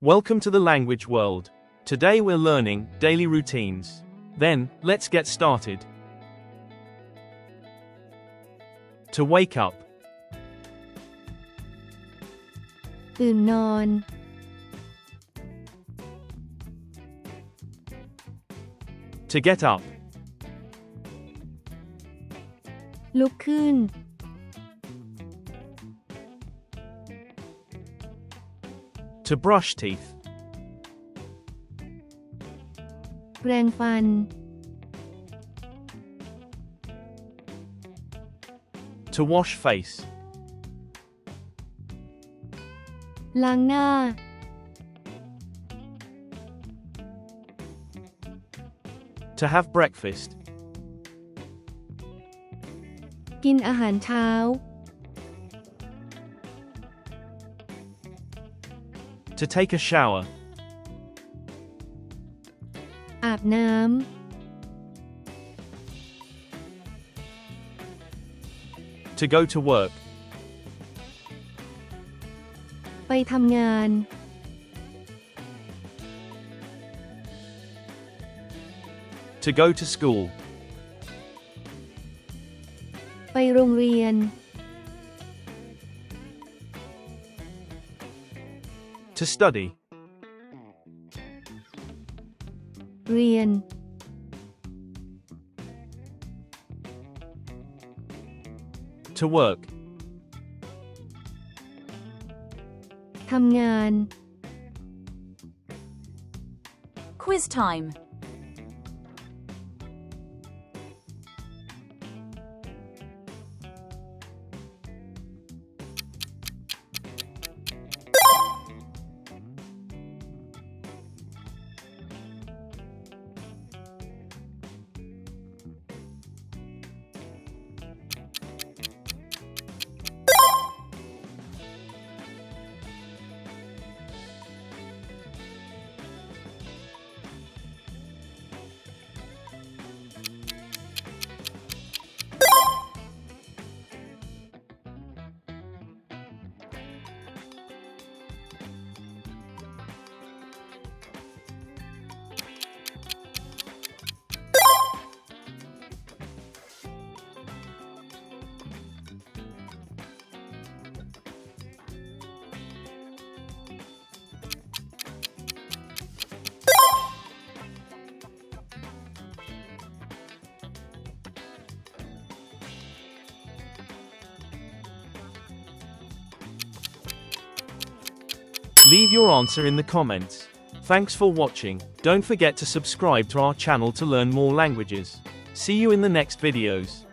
Welcome to the language world. Today we're learning daily routines. Then, let's get started. To wake up. ตื่นนอน To get up. ลุกขึ้น To brush teeth. แปรงฟัน To wash face. ล้างหน้า To have breakfast. กินอาหารเช้า To take a shower. อาบน้ำ To go to work. ไปทำงาน To go to school. ไปโรงเรียน To study. เรียน To work. ทำงาน Quiz time. Leave your answer in the comments. Thanks for watching. Don't forget to subscribe to our channel to learn more languages. See you in the next videos.